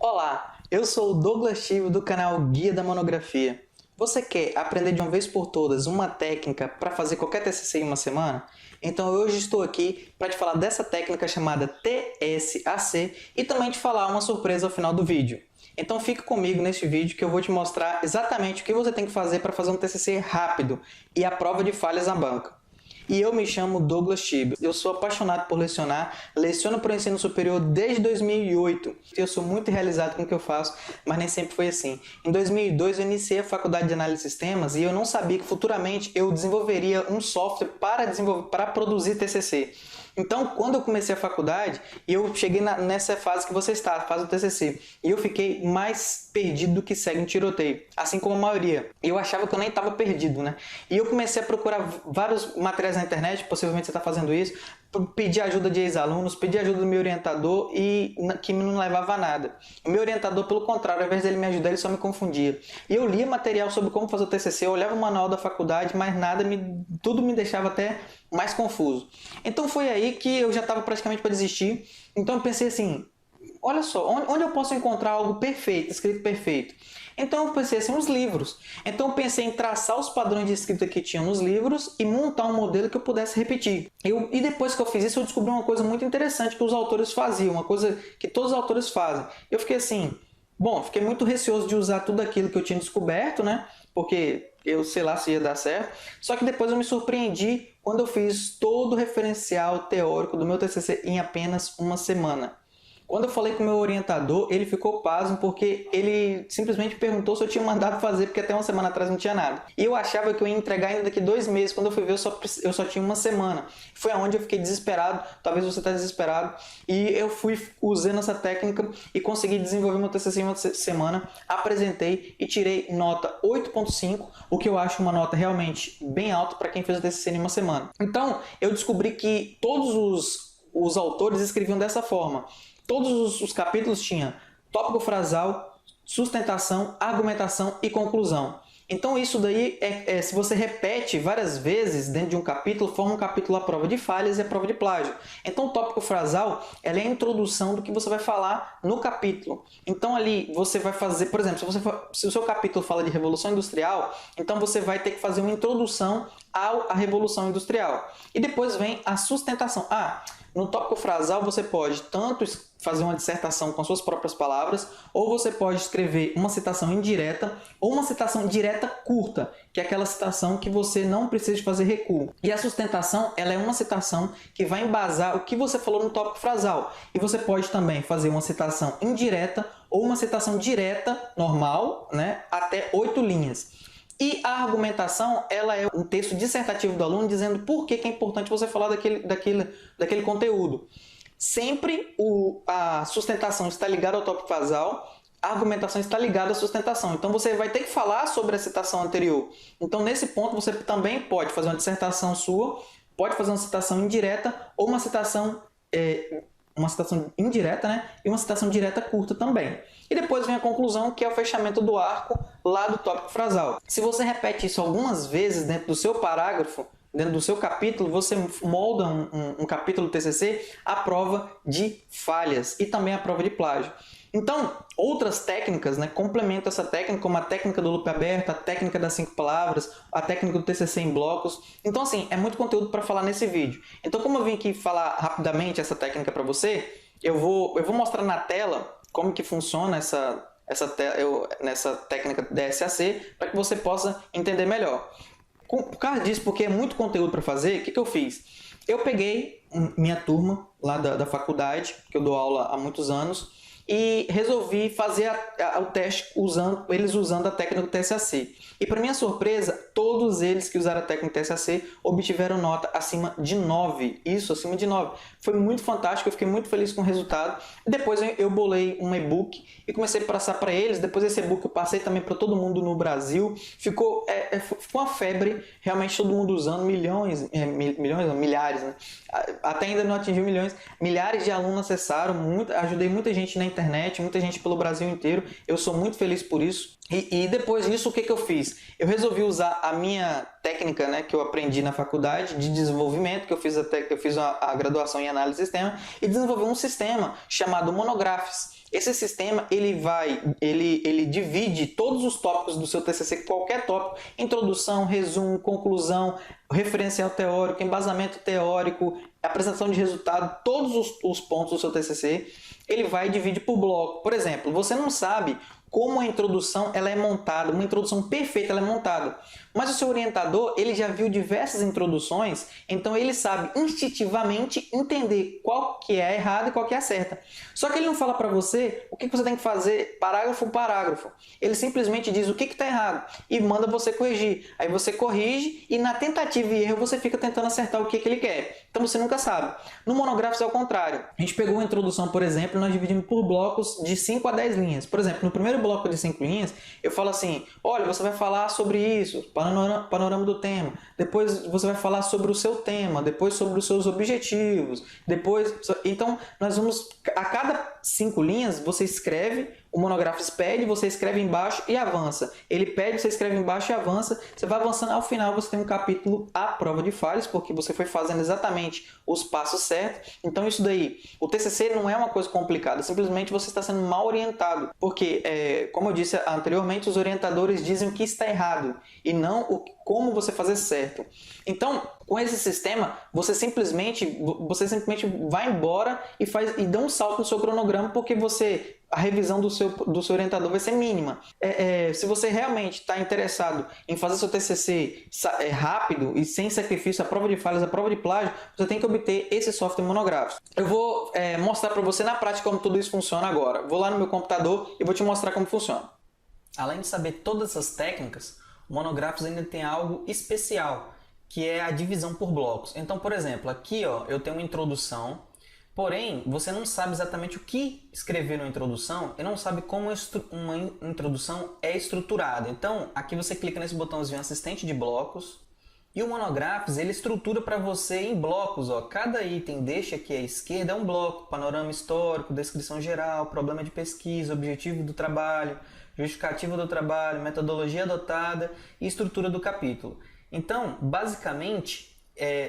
Olá, eu sou o Douglas Chivo do canal Guia da Monografia. Você quer aprender de uma vez por todas uma técnica para fazer qualquer TCC em uma semana? Então hoje estou aqui para te falar dessa técnica chamada TSAC e também te falar uma surpresa ao final do vídeo. Então fique comigo neste vídeo que eu vou te mostrar exatamente o que você tem que fazer para fazer um TCC rápido e a prova de falhas na banca. E eu me chamo Douglas Chibo. Eu sou apaixonado por lecionar, leciono para o ensino superior desde 2008. Eu sou muito realizado com o que eu faço, mas nem sempre foi assim. Em 2002 eu iniciei a faculdade de análise de sistemas e eu não sabia que futuramente eu desenvolveria um software para produzir TCC. Então, quando eu comecei a faculdade, eu cheguei nessa fase que você está, a fase do TCC, e eu fiquei mais perdido do que segue um tiroteio, assim como a maioria. Eu achava que eu nem estava perdido, né? E eu comecei a procurar vários materiais na internet, possivelmente você está fazendo isso, pedir ajuda de ex-alunos, pedir ajuda do meu orientador e que não levava a nada. O meu orientador, pelo contrário, ao invés dele me ajudar, ele só me confundia. E eu lia material sobre como fazer o TCC, eu olhava o manual da faculdade, mas tudo me deixava até mais confuso. Então foi aí que eu já estava praticamente para desistir. Então eu pensei assim, olha só, onde eu posso encontrar algo perfeito, escrito perfeito? Então eu pensei assim, os livros. Então eu pensei em traçar os padrões de escrita que tinha nos livros e montar um modelo que eu pudesse repetir. E depois que eu fiz isso, eu descobri uma coisa muito interessante que os autores faziam, uma coisa que todos os autores fazem. Eu fiquei assim, bom, fiquei muito receoso de usar tudo aquilo que eu tinha descoberto, né? Porque eu sei lá se ia dar certo. Só que depois eu me surpreendi quando eu fiz todo o referencial teórico do meu TCC em apenas uma semana. Quando eu falei com o meu orientador, ele ficou pasmo porque ele simplesmente perguntou se eu tinha mandado fazer, porque até uma semana atrás não tinha nada. E eu achava que eu ia entregar ainda daqui 2 meses, quando eu fui ver eu só tinha uma semana. Foi aonde eu fiquei desesperado, talvez você está desesperado, e eu fui usando essa técnica e consegui desenvolver meu TCC em uma semana, apresentei e tirei nota 8.5, o que eu acho uma nota realmente bem alta para quem fez o TCC em uma semana. Então, eu descobri que todos os autores escreviam dessa forma. Todos os capítulos tinham tópico frasal, sustentação, argumentação e conclusão. Então isso daí, se você repete várias vezes dentro de um capítulo, forma um capítulo à prova de falhas e à prova de plágio. Então o tópico frasal ela é a introdução do que você vai falar no capítulo. Então ali você vai fazer, por exemplo, se o seu capítulo fala de Revolução Industrial, então você vai ter que fazer uma introdução à Revolução Industrial. E depois vem a sustentação. No tópico frasal você pode tanto fazer uma dissertação com suas próprias palavras, ou você pode escrever uma citação indireta, ou uma citação direta curta, que é aquela citação que você não precisa fazer recuo. E a sustentação, ela é uma citação que vai embasar o que você falou no tópico frasal. E você pode também fazer uma citação indireta, ou uma citação direta, normal, né, até 8 linhas. E a argumentação, ela é um texto dissertativo do aluno dizendo por que é importante você falar daquele conteúdo. Sempre a sustentação está ligada ao tópico frasal, a argumentação está ligada à sustentação. Então você vai ter que falar sobre a citação anterior. Então nesse ponto você também pode fazer uma dissertação sua, pode fazer uma citação indireta ou uma citação indireta, né? E uma citação direta curta também. E depois vem a conclusão, que é o fechamento do arco lá do tópico frasal. Se você repete isso algumas vezes dentro do seu parágrafo, dentro do seu capítulo, você molda um capítulo do TCC à prova de falhas e também à prova de plágio. Então, outras técnicas, né, complementam essa técnica, como a técnica do loop aberto, a técnica das 5 palavras, a técnica do TCC em blocos. Então, assim, é muito conteúdo para falar nesse vídeo. Então, como eu vim aqui falar rapidamente essa técnica para você, eu vou mostrar na tela como que funciona nessa técnica DSAC para que você possa entender melhor. Por causa disso, porque é muito conteúdo para fazer, o que eu fiz? Eu peguei minha turma lá da faculdade, que eu dou aula há muitos anos, e resolvi fazer o teste eles usando a técnica do TSAC. E para minha surpresa, todos eles que usaram a técnica do TSAC obtiveram nota acima de 9. Isso, acima de 9. Foi muito fantástico, eu fiquei muito feliz com o resultado. Depois eu bolei um e-book e comecei a passar para eles. Depois desse e-book eu passei também para todo mundo no Brasil. Ficou uma febre, realmente todo mundo usando, milhares, né? Até ainda não atingiu milhões. Milhares de alunos acessaram, ajudei muita gente na internet, muita gente pelo Brasil inteiro. Eu sou muito feliz por isso. E depois disso, o que eu fiz? Eu resolvi usar a minha técnica, né, que eu aprendi na faculdade de desenvolvimento, que eu fiz a graduação em análise de sistema, e desenvolver um sistema chamado Monographs. Esse sistema ele divide todos os tópicos do seu TCC, qualquer tópico, introdução, resumo, conclusão, referencial teórico, embasamento teórico, apresentação de resultado, todos os pontos do seu TCC, ele vai dividir por bloco. Por exemplo, você não sabe como a introdução ela é montada, uma introdução perfeita ela é montada. Mas o seu orientador ele já viu diversas introduções, então ele sabe instintivamente entender qual que é a errada e qual que é a certa. Só que ele não fala para você o que você tem que fazer parágrafo por parágrafo. Ele simplesmente diz o que está errado e manda você corrigir. Aí você corrige e na tentativa e erro você fica tentando acertar o que ele quer. Então você nunca sabe. No Monográficos é o contrário. A gente pegou uma introdução, por exemplo, e nós dividimos por blocos de 5 a 10 linhas. Por exemplo, no primeiro bloco de 5 linhas, eu falo assim, olha, você vai falar sobre isso, panorama do tema. Depois você vai falar sobre o seu tema, depois sobre os seus objetivos. Então, nós vamos, a cada 5 linhas, você escreve, o Monográficos pede, você escreve embaixo e avança. Ele pede, você escreve embaixo e avança. Você vai avançando, ao final você tem um capítulo à prova de falhas, porque você foi fazendo exatamente os passos certos. Então isso daí, o TCC não é uma coisa complicada, simplesmente você está sendo mal orientado. Porque, como eu disse anteriormente, os orientadores dizem o que está errado e não como você fazer certo. Então, com esse sistema, você simplesmente vai embora e dá um salto no seu cronograma, porque a revisão do seu orientador vai ser mínima. Se você realmente está interessado em fazer seu TCC rápido e sem sacrifício, a prova de falhas, a prova de plágio, você tem que obter esse software Monográficos. Eu vou mostrar para você na prática como tudo isso funciona agora. Vou lá no meu computador e vou te mostrar como funciona. Além de saber todas essas técnicas, o Monográficos ainda tem algo especial, que é a divisão por blocos. Então, por exemplo, aqui eu tenho uma introdução, porém, você não sabe exatamente o que escrever na introdução e não sabe como uma introdução é estruturada. Então, aqui você clica nesse botãozinho assistente de blocos e o Monográficos ele estrutura para você em blocos. Cada item deste aqui à esquerda é um bloco: panorama histórico, descrição geral, problema de pesquisa, objetivo do trabalho, justificativa do trabalho, metodologia adotada e estrutura do capítulo. Então, basicamente,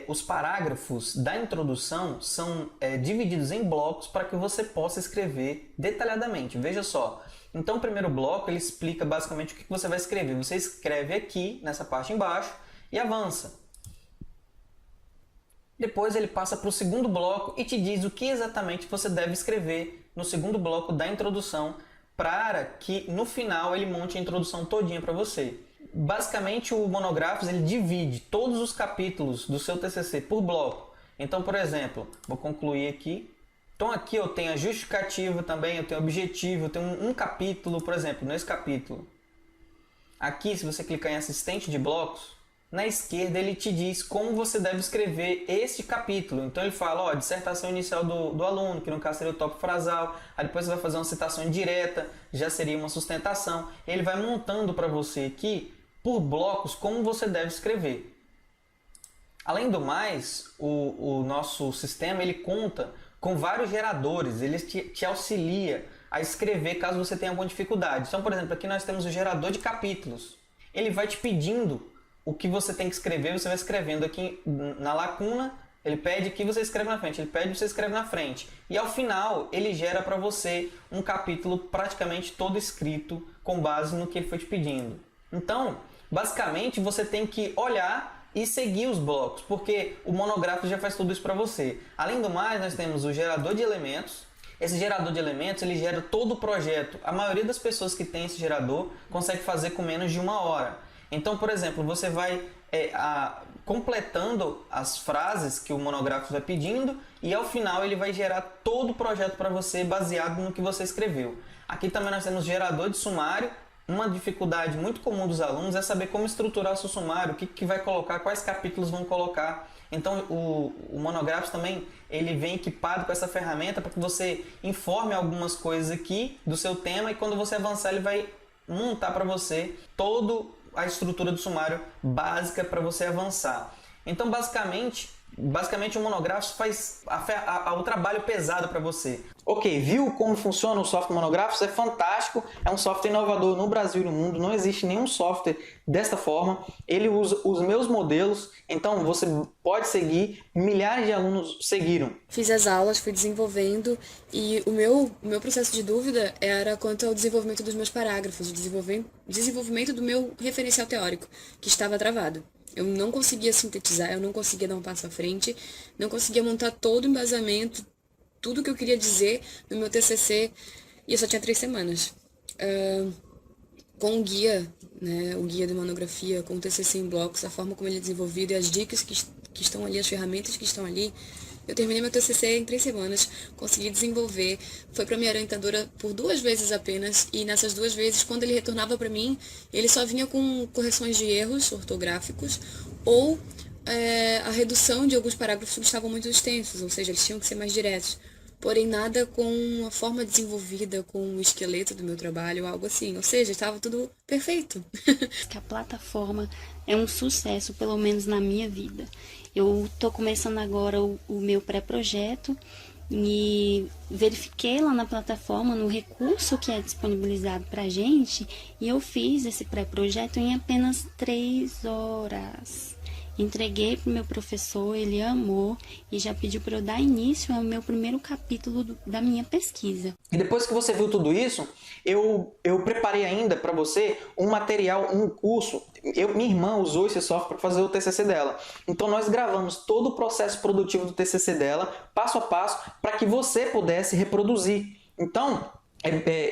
os parágrafos da introdução são divididos em blocos para que você possa escrever detalhadamente. Veja só. Então, o primeiro bloco ele explica basicamente o que você vai escrever. Você escreve aqui, nessa parte embaixo, e avança. Depois ele passa para o segundo bloco e te diz o que exatamente você deve escrever no segundo bloco da introdução, para que no final ele monte a introdução todinha para você. Basicamente o Monográficos ele divide todos os capítulos do seu TCC por bloco. Então, por exemplo, vou concluir aqui. Então aqui eu tenho a justificativa também, eu tenho o objetivo, eu tenho um capítulo, por exemplo, nesse capítulo. Aqui, se você clicar em assistente de blocos, na esquerda ele te diz como você deve escrever este capítulo. Então ele fala, dissertação inicial do aluno, que no caso seria o tópico frasal. Aí depois você vai fazer uma citação indireta, já seria uma sustentação. Ele vai montando para você aqui, por blocos, como você deve escrever. Além do mais, o nosso sistema ele conta com vários geradores. Ele te auxilia a escrever caso você tenha alguma dificuldade. Então, por exemplo, aqui nós temos o gerador de capítulos. Ele vai te pedindo o que você tem que escrever, você vai escrevendo aqui na lacuna, ele pede que você escreve na frente, ele pede você escreve na frente. E ao final, ele gera para você um capítulo praticamente todo escrito com base no que ele foi te pedindo. Então, basicamente, você tem que olhar e seguir os blocos, porque o Monográficos já faz tudo isso para você. Além do mais, nós temos o gerador de elementos. Esse gerador de elementos, ele gera todo o projeto. A maioria das pessoas que tem esse gerador consegue fazer com menos de 1 hora. Então, por exemplo, você vai completando as frases que o Monográficos vai pedindo e ao final ele vai gerar todo o projeto para você baseado no que você escreveu. Aqui também nós temos gerador de sumário. Uma dificuldade muito comum dos alunos é saber como estruturar o seu sumário, o que vai colocar, quais capítulos vão colocar. Então o Monográficos também ele vem equipado com essa ferramenta para que você informe algumas coisas aqui do seu tema e quando você avançar ele vai montar para você toda a estrutura do sumário básica para você avançar. Então basicamente o Monográficos faz o trabalho pesado para você. Ok, viu como funciona o software Monográficos? É fantástico, é um software inovador no Brasil e no mundo, não existe nenhum software desta forma. Ele usa os meus modelos, então você pode seguir, milhares de alunos seguiram. Fiz as aulas, fui desenvolvendo e o meu processo de dúvida era quanto ao desenvolvimento dos meus parágrafos, o desenvolvimento do meu referencial teórico, que estava travado. Eu não conseguia sintetizar, eu não conseguia dar um passo à frente, não conseguia montar todo o embasamento, tudo que eu queria dizer no meu TCC, e eu só tinha 3 semanas. Com o guia, né, o guia de monografia, com o TCC em blocos, a forma como ele é desenvolvido e as dicas que estão ali, as ferramentas que estão ali, eu terminei meu TCC em 3 semanas, consegui desenvolver, foi para minha orientadora por 2 vezes apenas, e nessas 2 vezes, quando ele retornava para mim, ele só vinha com correções de erros ortográficos ou a redução de alguns parágrafos que estavam muito extensos, ou seja, eles tinham que ser mais diretos. Porém, nada com a forma desenvolvida, com o esqueleto do meu trabalho, algo assim. Ou seja, estava tudo perfeito. Que a plataforma é um sucesso, pelo menos na minha vida. Eu estou começando agora o meu pré-projeto e verifiquei lá na plataforma, no recurso que é disponibilizado para a gente, e eu fiz esse pré-projeto em apenas 3 horas. Entreguei para o meu professor, ele amou e já pediu para eu dar início ao meu primeiro capítulo da minha pesquisa. E depois que você viu tudo isso, eu preparei ainda para você um material, um curso. Minha irmã usou esse software para fazer o TCC dela. Então nós gravamos todo o processo produtivo do TCC dela, passo a passo, para que você pudesse reproduzir. Então,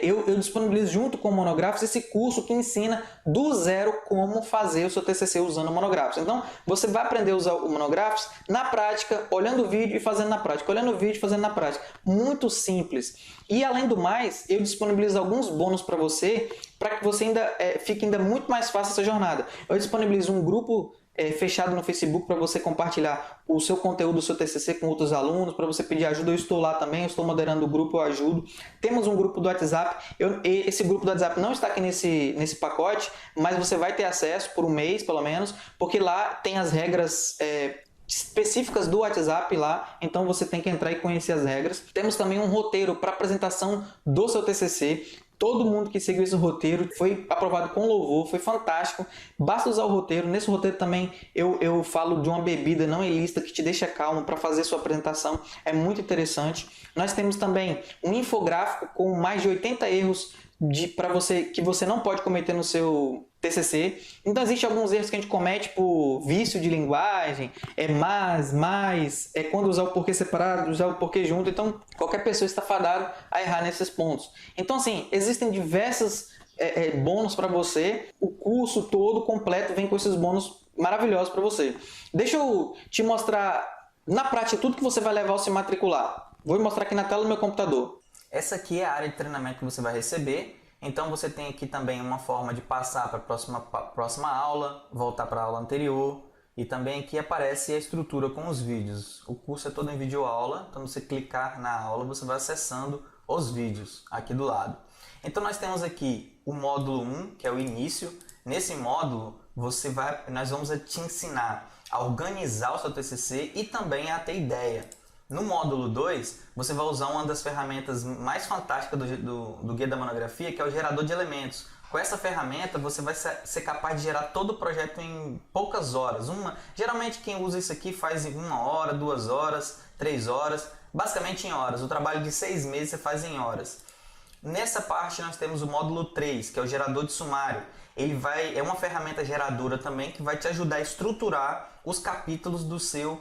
eu disponibilizo junto com o Monográficos esse curso que ensina do zero como fazer o seu TCC usando o Monográficos. Então, você vai aprender a usar o Monográficos na prática, olhando o vídeo e fazendo na prática, olhando o vídeo e fazendo na prática. Muito simples. E, além do mais, eu disponibilizo alguns bônus para você, para que você fique ainda muito mais fácil essa jornada. Eu disponibilizo um grupo fechado no Facebook para você compartilhar o seu conteúdo, o seu TCC com outros alunos, para você pedir ajuda. Eu estou lá também, eu estou moderando o grupo, eu ajudo. Temos um grupo do WhatsApp, esse grupo do WhatsApp não está aqui nesse pacote, mas você vai ter acesso por um mês, pelo menos, porque lá tem as regras específicas do WhatsApp lá, então você tem que entrar e conhecer as regras. Temos também um roteiro para apresentação do seu TCC. Todo mundo que seguiu esse roteiro foi aprovado com louvor, foi fantástico. Basta usar o roteiro. Nesse roteiro também eu falo de uma bebida não ilícita que te deixa calmo para fazer sua apresentação. É muito interessante. Nós temos também um infográfico com mais de 80 erros que você não pode cometer no seu TCC. Então existem alguns erros que a gente comete por vício de linguagem, mais, quando usar o porquê separado, usar o porquê junto. Então qualquer pessoa está fadada a errar nesses pontos. Então assim, existem diversos bônus para você. O curso todo completo vem com esses bônus maravilhosos para você. Deixa eu te mostrar na prática tudo que você vai levar ao se matricular. Vou mostrar aqui na tela do meu computador. Essa aqui é a área de treinamento que você vai receber. Então você tem aqui também uma forma de passar para a próxima aula, voltar para a aula anterior. E também aqui aparece a estrutura com os vídeos. O curso é todo em videoaula, então você clicar na aula, você vai acessando os vídeos aqui do lado. Então nós temos aqui o módulo 1, que é o início. Nesse módulo, nós vamos te ensinar a organizar o seu TCC e também a ter ideia. No módulo 2, você vai usar uma das ferramentas mais fantásticas do Guia da Monografia, que é o gerador de elementos. Com essa ferramenta, você vai ser capaz de gerar todo o projeto em poucas horas. Geralmente, quem usa isso aqui faz em 1 hora, 2 horas, 3 horas, basicamente em horas. O trabalho de 6 meses você faz em horas. Nessa parte, nós temos o módulo 3, que é o gerador de sumário. É uma ferramenta geradora também que vai te ajudar a estruturar os capítulos do seu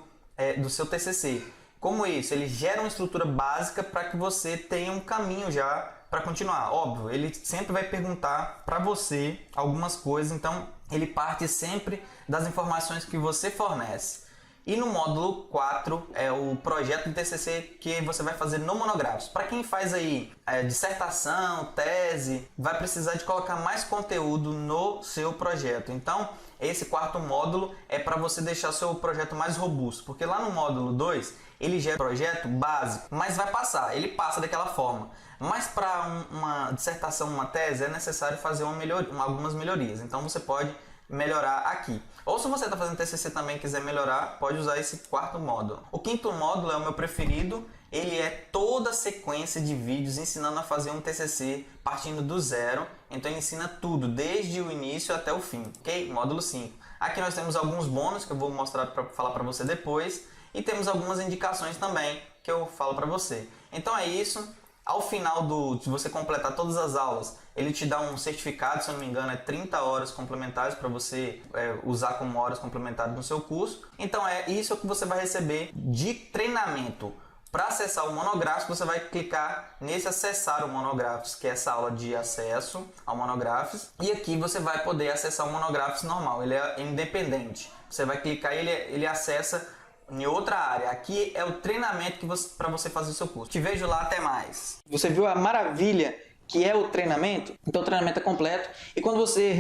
TCC. Como isso? Ele gera uma estrutura básica para que você tenha um caminho já para continuar. Óbvio, ele sempre vai perguntar para você algumas coisas, então ele parte sempre das informações que você fornece. E no módulo 4 é o projeto de TCC que você vai fazer no Monográficos. Para quem faz aí dissertação, tese, vai precisar de colocar mais conteúdo no seu projeto. Então, esse 4º módulo é para você deixar o seu projeto mais robusto, porque lá no módulo 2 ele gera um projeto básico, mas vai passar, ele passa daquela forma. Mas para uma dissertação, uma tese, é necessário fazer algumas melhorias. Então você pode melhorar aqui. Ou se você está fazendo TCC também e quiser melhorar, pode usar esse 4º módulo. O 5º módulo é o meu preferido, ele é toda a sequência de vídeos ensinando a fazer um TCC partindo do zero. Então ele ensina tudo, desde o início até o fim, ok? Módulo 5. Aqui nós temos alguns bônus que eu vou mostrar para falar para você depois. E temos algumas indicações também que eu falo para você. Então é isso. Ao final se você completar todas as aulas, ele te dá um certificado, se eu não me engano, é 30 horas complementares para você usar como horas complementares no seu curso. Então é isso que você vai receber de treinamento. Para acessar o Monográficos, você vai clicar nesse acessar o Monográficos, que é essa aula de acesso ao Monográficos. E aqui você vai poder acessar o Monográficos normal, ele é independente. Você vai clicar e ele acessa em outra área. Aqui é o treinamento para você fazer o seu curso. Te vejo lá, até mais. Você viu a maravilha que é o treinamento? Então o treinamento é completo e quando você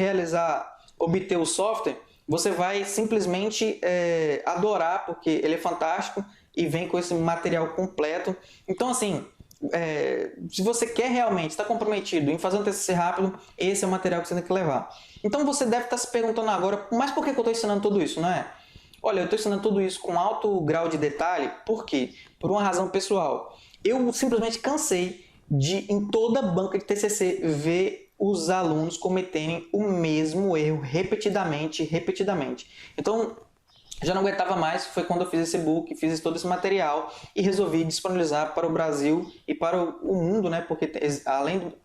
obter o software, você vai simplesmente adorar, porque ele é fantástico e vem com esse material completo. Então assim, se você quer realmente, está comprometido em fazer um TCC rápido, esse é o material que você tem que levar. Então você deve estar se perguntando agora, mas por que eu estou ensinando tudo isso, não é? Olha, eu estou ensinando tudo isso com alto grau de detalhe, por quê? Por uma razão pessoal. Eu simplesmente cansei de, em toda banca de TCC, ver os alunos cometerem o mesmo erro repetidamente. Então, já não aguentava mais, foi quando eu fiz esse e-book, fiz todo esse material e resolvi disponibilizar para o Brasil e para o mundo, né? Porque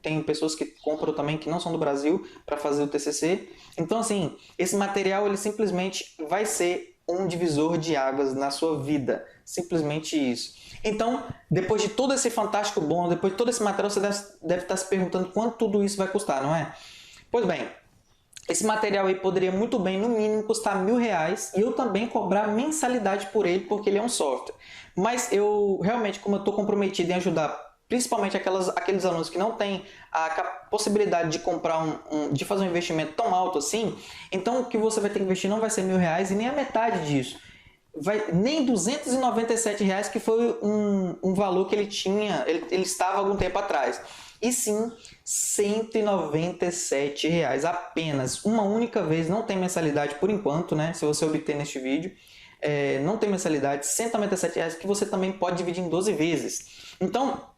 tem pessoas que compram também que não são do Brasil para fazer o TCC. Então, assim, esse material ele simplesmente vai ser um divisor de águas na sua vida. Simplesmente isso. Então, depois de todo esse fantástico bônus, depois de todo esse material, você deve estar se perguntando quanto tudo isso vai custar, não é? Pois bem, esse material aí poderia muito bem, no mínimo, custar R$1.000 e eu também cobrar mensalidade por ele, porque ele é um software. Mas eu, realmente, como eu estou comprometido em ajudar principalmente aqueles alunos que não têm a possibilidade de comprar de fazer um investimento tão alto assim, então o que você vai ter que investir não vai ser R$1.000 e nem a metade disso. Nem R$297, que foi um valor que ele tinha, ele estava há algum tempo atrás. E sim, R$197 apenas, uma única vez, não tem mensalidade por enquanto, né? Se você obter neste vídeo, não tem mensalidade, R$197 que você também pode dividir em 12 vezes. Então,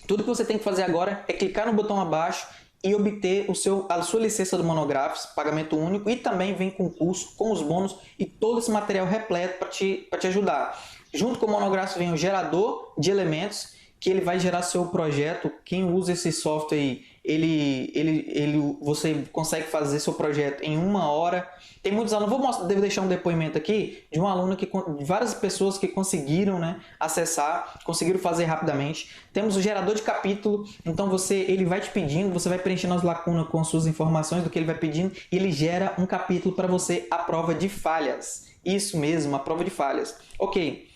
tudo que você tem que fazer agora é clicar no botão abaixo e obter a sua licença do Monográficos, pagamento único, e também vem com o curso, com os bônus e todo esse material repleto para te ajudar. Junto com o Monográficos vem o gerador de elementos, que ele vai gerar seu projeto. Quem usa esse software aí, você consegue fazer seu projeto em 1 hora. Tem muitos alunos, devo deixar um depoimento aqui de um aluno de várias pessoas que conseguiram, né, acessar, conseguiram fazer rapidamente. Temos o gerador de capítulo, então ele vai te pedindo, você vai preenchendo as lacunas com suas informações do que ele vai pedindo e ele gera um capítulo para você, a prova de falhas. Isso mesmo, a prova de falhas. Ok.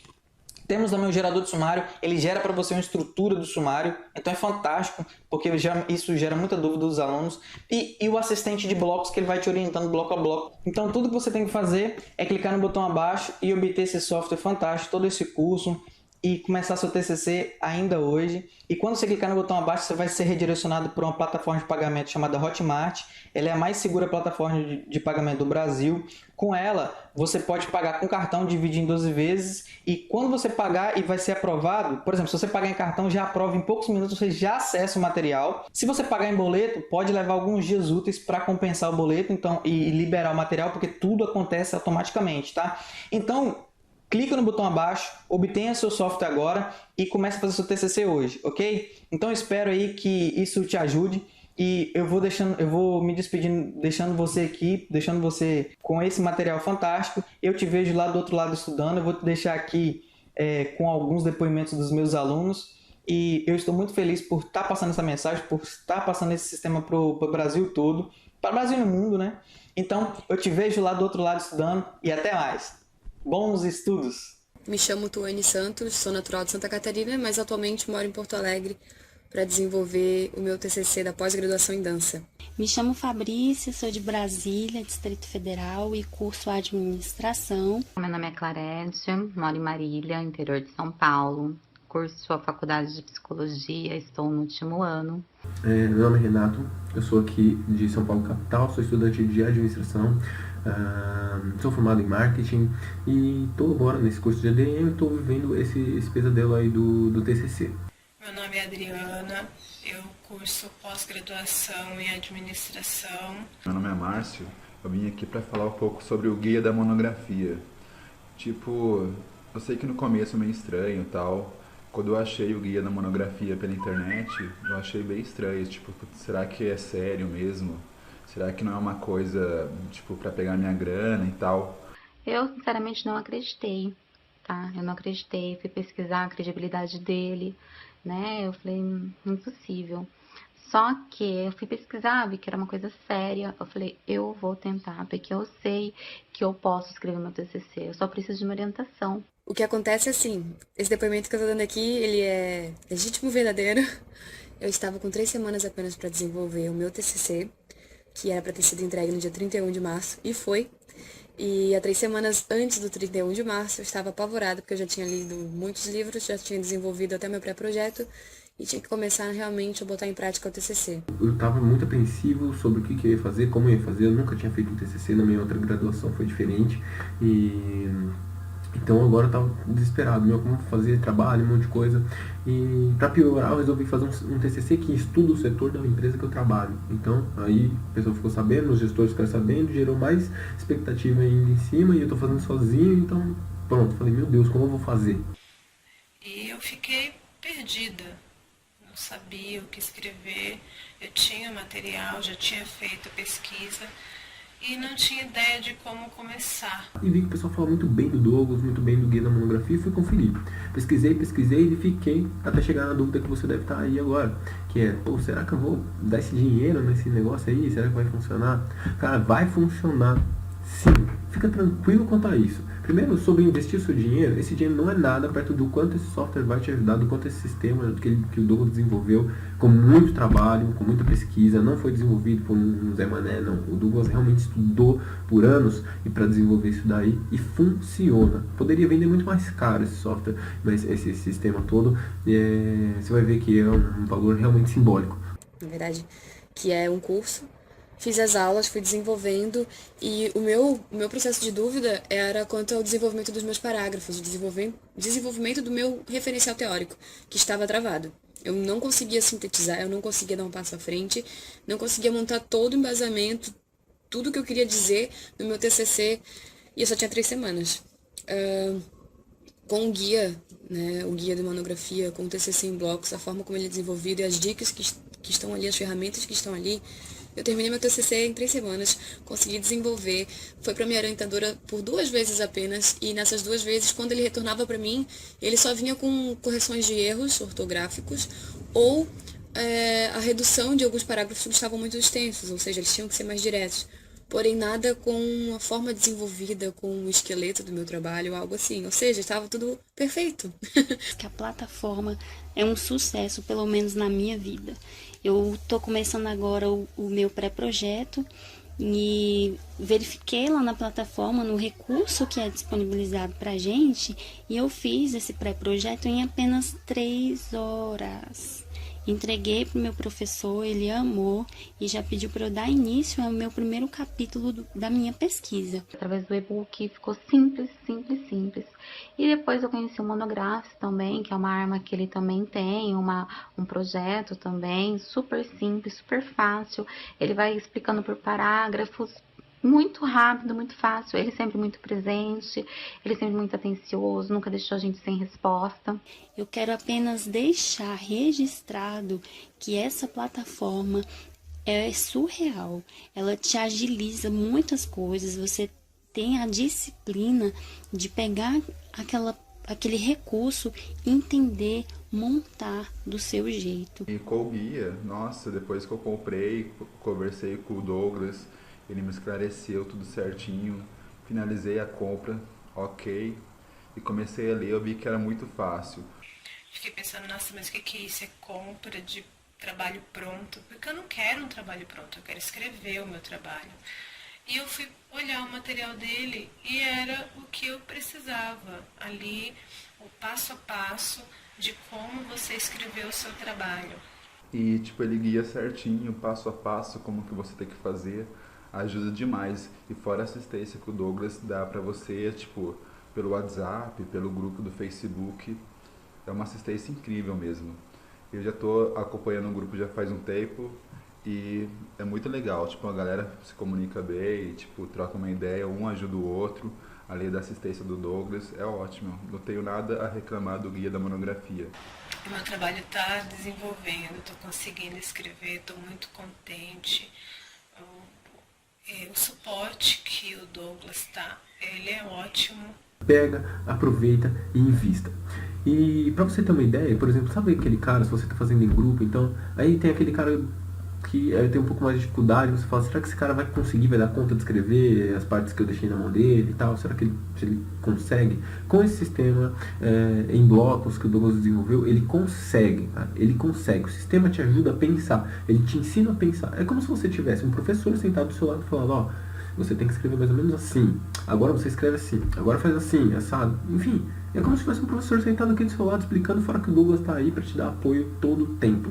Temos também o gerador de sumário, ele gera para você uma estrutura do sumário, então é fantástico, porque isso gera muita dúvida dos alunos. E o assistente de blocos, que ele vai te orientando bloco a bloco. Então tudo que você tem que fazer é clicar no botão abaixo e obter esse software fantástico, todo esse curso, e começar seu TCC ainda hoje. E quando você clicar no botão abaixo, você vai ser redirecionado para uma plataforma de pagamento chamada Hotmart. Ela é a mais segura plataforma de pagamento do Brasil. Com ela, você pode pagar com cartão, dividir em 12 vezes. E quando você pagar e vai ser aprovado, por exemplo, se você pagar em cartão, já aprova em poucos minutos, você já acessa o material. Se você pagar em boleto, pode levar alguns dias úteis para compensar o boleto e liberar o material, porque tudo acontece automaticamente, tá? Então, clica no botão abaixo, obtenha seu software agora e comece a fazer seu TCC hoje, ok? Então espero aí que isso te ajude e eu vou me despedindo, deixando você com esse material fantástico. Eu te vejo lá do outro lado estudando, eu vou te deixar aqui com alguns depoimentos dos meus alunos e eu estou muito feliz por estar passando essa mensagem, por estar passando esse sistema para o Brasil todo, para o Brasil e no mundo, né? Então eu te vejo lá do outro lado estudando e até mais. Bons estudos! Me chamo Tuane Santos, sou natural de Santa Catarina, mas atualmente moro em Porto Alegre para desenvolver o meu TCC da pós-graduação em dança. Me chamo Fabrícia, sou de Brasília, Distrito Federal, e curso Administração. Meu nome é Clarédia, moro em Marília, interior de São Paulo. curso a faculdade de psicologia, estou no último ano. Meu nome é Renato, eu sou aqui de São Paulo capital, sou estudante de administração, sou formado em marketing e estou agora nesse curso de ADM e estou vivendo esse pesadelo aí do TCC. Meu nome é Adriana, eu curso pós-graduação em administração. Meu nome é Márcio, eu vim aqui para falar um pouco sobre o guia da monografia. Tipo, eu sei que no começo é meio estranho e tal. Quando eu achei o guia da monografia pela internet, eu achei bem estranho. Tipo, será que é sério mesmo? Será que não é uma coisa, tipo, para pegar minha grana e tal? Eu, sinceramente, não acreditei, tá? Eu não acreditei, fui pesquisar a credibilidade dele, né? Eu falei, impossível. Só que eu fui pesquisar, vi que era uma coisa séria. Eu falei, eu vou tentar, porque eu sei que eu posso escrever meu TCC. Eu só preciso de uma orientação. O que acontece é assim, esse depoimento que eu tô dando aqui, ele é legítimo, verdadeiro. Eu estava com 3 semanas apenas para desenvolver o meu TCC, que era para ter sido entregue no dia 31 de março, e foi. E há 3 semanas antes do 31 de março, eu estava apavorada, porque eu já tinha lido muitos livros, já tinha desenvolvido até meu pré-projeto, e tinha que começar realmente a botar em prática o TCC. Eu estava muito apreensivo sobre o que eu ia fazer, como eu ia fazer. Eu nunca tinha feito um TCC, na minha outra graduação foi diferente. Então agora eu estava desesperado, como fazer trabalho, um monte de coisa. E para piorar, eu resolvi fazer um TCC que estuda o setor da empresa que eu trabalho. Então aí a pessoa ficou sabendo, os gestores ficaram sabendo, gerou mais expectativa ainda em cima, e eu estou fazendo sozinho, então pronto, falei, meu Deus, como eu vou fazer? E eu fiquei perdida, não sabia o que escrever, eu tinha material, já tinha feito pesquisa e não tinha ideia de como começar. E vi que o pessoal falava muito bem do Douglas, muito bem do guia da monografia, e fui conferir. Pesquisei e fiquei até chegar na dúvida que você deve estar aí agora, que é, pô, será que eu vou dar esse dinheiro nesse negócio aí? Será que vai funcionar? Cara, vai funcionar sim, fica tranquilo quanto a isso. Primeiro, sobre investir o seu dinheiro, esse dinheiro não é nada perto do quanto esse software vai te ajudar, do quanto esse sistema que o Douglas desenvolveu com muito trabalho, com muita pesquisa, não foi desenvolvido por um Zé Mané, não. O Douglas realmente estudou por anos e para desenvolver isso daí, e funciona. Poderia vender muito mais caro esse software, mas esse sistema todo, você vai ver que é um valor realmente simbólico. Na verdade, que é um curso. Fiz as aulas, fui desenvolvendo, e o meu processo de dúvida era quanto ao desenvolvimento dos meus parágrafos, o desenvolvimento do meu referencial teórico, que estava travado. Eu não conseguia sintetizar, eu não conseguia dar um passo à frente, não conseguia montar todo o embasamento, tudo que eu queria dizer no meu TCC, e eu só tinha 3 semanas. Com o guia, né, o guia de monografia, com o TCC em blocos, a forma como ele é desenvolvido e as dicas que estão ali, as ferramentas que estão ali, eu terminei meu TCC em 3 semanas, consegui desenvolver, foi para minha orientadora por 2 vezes apenas, e nessas 2 vezes, quando ele retornava para mim, ele só vinha com correções de erros ortográficos ou a redução de alguns parágrafos que estavam muito extensos, ou seja, eles tinham que ser mais diretos. Porém, nada com a forma desenvolvida, com o esqueleto do meu trabalho, algo assim. Ou seja, estava tudo perfeito. Que a plataforma é um sucesso, pelo menos na minha vida. Eu estou começando agora o meu pré-projeto e verifiquei lá na plataforma, no recurso que é disponibilizado para a gente, e eu fiz esse pré-projeto em apenas 3 horas. Entreguei para o meu professor, ele amou e já pediu para eu dar início ao meu primeiro capítulo da minha pesquisa. Através do e-book ficou simples. E depois eu conheci o Monograph também, que é uma arma que ele também tem, um projeto também, super simples, super fácil. Ele vai explicando por parágrafos, muito rápido, muito fácil. Ele sempre muito presente, ele sempre muito atencioso, nunca deixou a gente sem resposta. Eu quero apenas deixar registrado que essa plataforma é surreal. Ela te agiliza muitas coisas, você tem a disciplina de pegar aquele recurso, entender, montar do seu jeito. E com o guia, nossa, depois que eu comprei, conversei com o Douglas, ele me esclareceu tudo certinho, finalizei a compra, ok, e comecei a ler, eu vi que era muito fácil. Fiquei pensando, nossa, mas o que é isso? É compra de trabalho pronto? Porque eu não quero um trabalho pronto, eu quero escrever o meu trabalho. E eu fui olhar o material dele e era o que eu precisava. Ali, o passo a passo, de como você escreveu o seu trabalho. E, tipo, ele guia certinho, passo a passo, como que você tem que fazer. Ajuda demais. E fora a assistência que o Douglas dá pra você, tipo, pelo WhatsApp, pelo grupo do Facebook. É uma assistência incrível mesmo. Eu já tô acompanhando o grupo já faz um tempo e é muito legal. Tipo, a galera se comunica bem, tipo, troca uma ideia, um ajuda o outro. Além da assistência do Douglas, é ótimo. Não tenho nada a reclamar do guia da monografia. O meu trabalho está desenvolvendo, estou conseguindo escrever, estou muito contente. O suporte que o Douglas está, ele é ótimo. Pega, aproveita e invista. E pra você ter uma ideia, por exemplo, sabe aquele cara, se você tá fazendo em grupo, então, aí tem aquele cara que tem um pouco mais de dificuldade, você fala, será que esse cara vai conseguir, vai dar conta de escrever as partes que eu deixei na mão dele e tal, será que ele consegue? Com esse sistema em blocos que o Douglas desenvolveu, ele consegue, tá? Ele consegue, o sistema te ajuda a pensar, ele te ensina a pensar, é como se você tivesse um professor sentado do seu lado falando, ó, você tem que escrever mais ou menos assim, agora você escreve assim, agora faz assim, assado, enfim, é como se tivesse um professor sentado aqui do seu lado explicando, fora que o Douglas tá aí para te dar apoio todo o tempo.